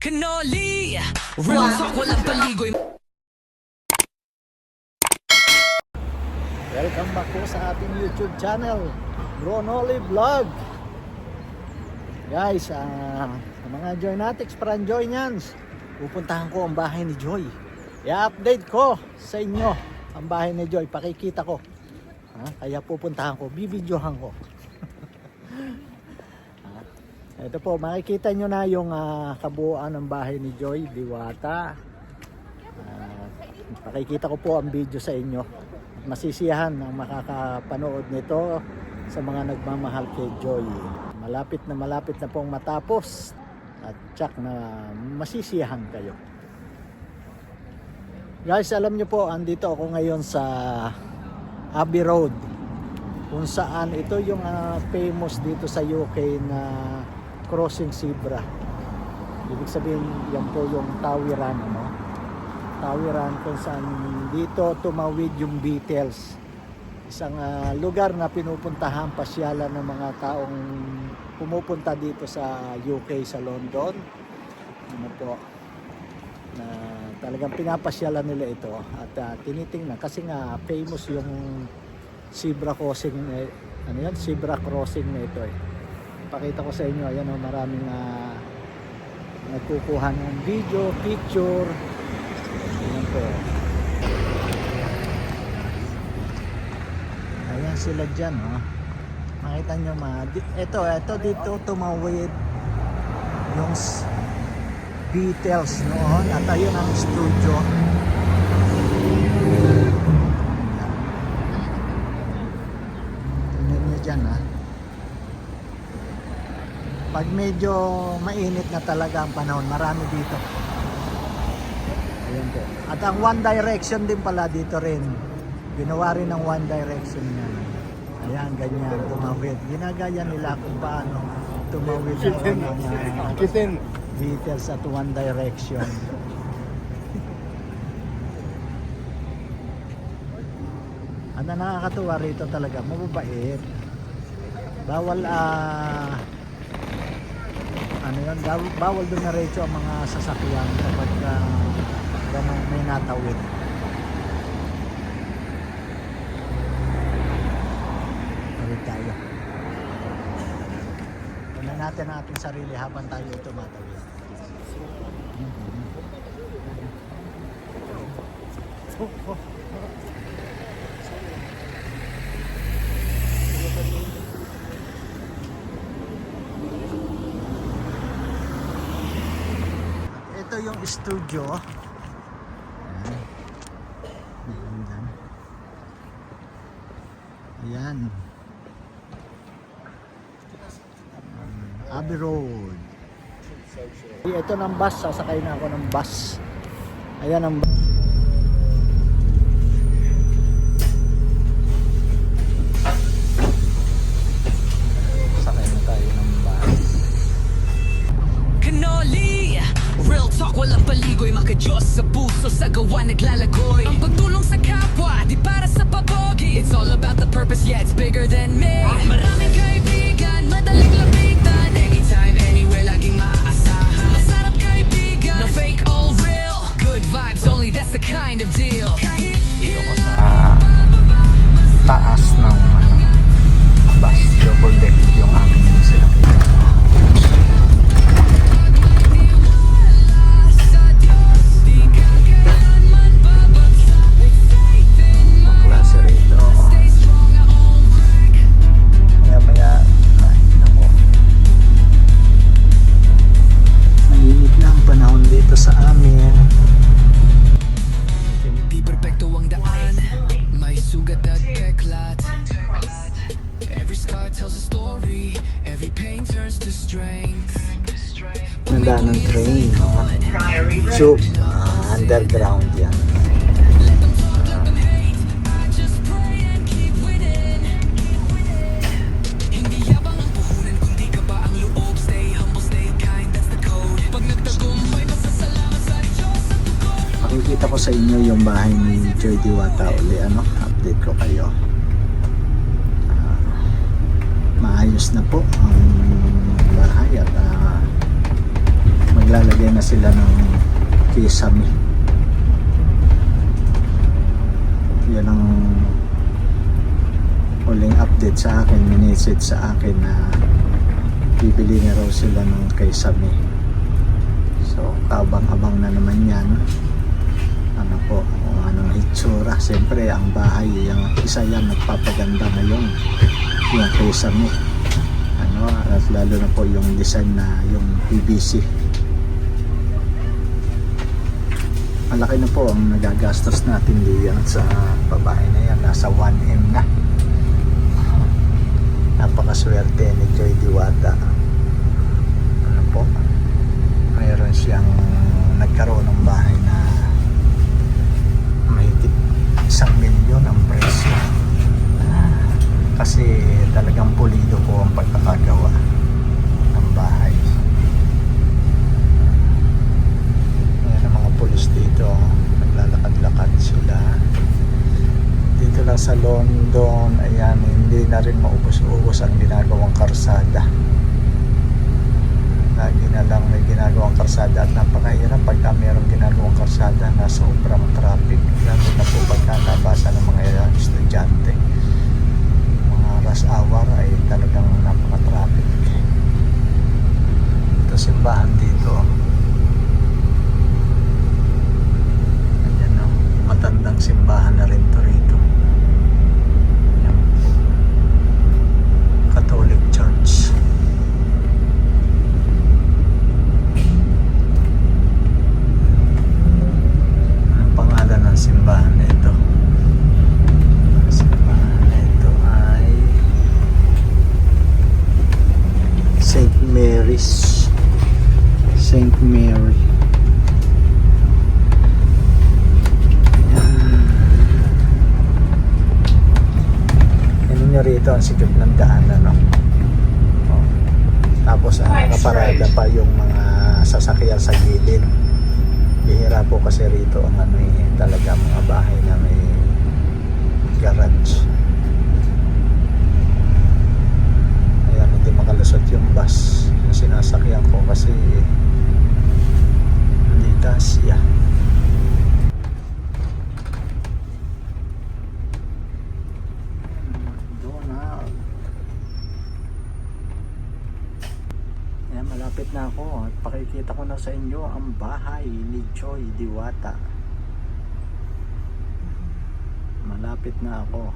Cannoli, real talk, walang paligoy. Welcome back po sa ating YouTube channel, Ronoli Vlog. Guys, sa mga Joynatics, parang Joynians, pupuntahan ko ang bahay ni Joy. I-update ko sa inyo ang bahay ni Joy, pakikita ko. Kaya pupuntahan ko, bibidyohan ko. Ito po, makikita nyo na yung kabuuan ng bahay ni Joy Diwata. Pakikita ko po ang video sa inyo. Masisiyahan ang makakapanood nito sa mga nagmamahal kay Joy. Malapit na pong matapos at tsak na masisiyahan kayo. Guys, alam nyo po, andito ako ngayon sa Abbey Road, kung saan ito yung famous dito sa UK na crossing zebra. Ibig sabihin, yan po yung tawiran, no? Tawiran kung saan dito tumawid yung Beatles. Isang lugar na pinupuntahan, pasyalan ng mga taong pumupunta dito sa UK, sa London. Ano po, na talagang pinapasyalan nila ito at tinitingnan kasi nga famous yung zebra crossing, zebra crossing na ito eh. Pakita ko sa inyo, ayan o, maraming nagkukuha ng video, picture. Ayan po. Ayan sila dyan, oh. Makita nyo ito dito tumawid yung Beatles noon at ayun ang studio. Tingnan nyo dyan, ha. Pag medyo mainit na talaga ang panahon, marami dito. Ayan po. At ang One Direction din pala dito rin. Ginawa rin ng One Direction yan. Ayan, ganyan, tumawid. Ginagaya nila kung paano tumawid ng Beatles at One Direction. Ang nakakatuwa rito talaga, mababait. Bawal bawal dumiretso ang mga sasakyan kapag ganun may natawid. Tawid tayo. Tingnan natin ang ating sarili habang tayo tumatawid. Ito yung studio. Ayan. Abbey Road. Ito ng bus, sasakay na ako ng bus. Ayan ang bus. Sakay na tayo ng bus. Cannoli, real talk, walang paligoy. Makadiyos sa puso, sa gawa naglalagoy. Ang pagtulong sa kapwa, di para sa pabogi. It's all about the purpose, yeah, it's bigger than me. Maraming kaibigan, madaling lapitan. Anytime, anywhere, laging maaasahan. Masarap kaibigan, no fake, all real. Good vibes only, that's the kind of deal. Dito ko sa taas ng bus, double deck yung aking sila. Klase rito. Maya mainit na ang panahon dito sa amin. Di perfecto ang daan, may sugat at peklat. Every scar tells a story, every pain turns to strength. Nanda ng train, no? So, underground yan. Hindi yabang ang puhunan, kundi ka ba ang loob. Stay humble, stay kind, that's the code. Pag nagtagumpay, pasasalamat sa Diyos at tugon. Makikita ko sa inyo yung bahay ni Joy Diwata uli, update ko kayo. Maayos na po ang bahay at Naglalagay na sila ng kisame. Yan ang huling update sa akin, message sa akin na bibili na raw sila ng kisame. So kabang-abang na naman yan. Ano po, kung anong itsura. Siyempre ang bahay, yung isa yan nagpapaganda ngayon, yung kisame. Ano, at lalo na po yung design na yung PVC. Malaki na po ang nagagastos natin diyan sa babae na yan. Nasa 1M na. Napakaswerte ni Joy Diwata. Ano po, mayroon siyang nagkaroon ng bahay na may 1,000,000 ang presyo. Kasi talagang pulido po ang pagkakagawa ng bahay. Ayan ang mga pulis dito, naglalakad-lakad sila dito lang sa London. Ayan, hindi na rin maubos-ubos ang ginagawang karsada. Lagi na lang may ginagawang karsada at napakahirap pagka mayroong ginagawang karsada na sobrang traffic, lalo na po pagkakabasa ng mga estudyante. Mga rush hour ay talagang napaka-traffic. Ito simbahan dito. Ayan, no? Matandang simbahan na rin to rito. Ayan. Catholic Church. Simbahan na ito. Simbahan na ito ay St. Mary's. St. Mary. Ano nyo rito ang sikip ng daan, ano? Oh. Tapos nakaparada pa yung mga sasakyan sa gilid. Bihira po kasi rito ang ano talaga mga bahay na may garage. Ayan, hindi makalusot yung bus na sinasakyan ko kasi hindi kasya. Doon na. Ayan, malapit na ako at pakikita ko na sa inyo ang bahay ni Joy Diwata. Malapit na ako.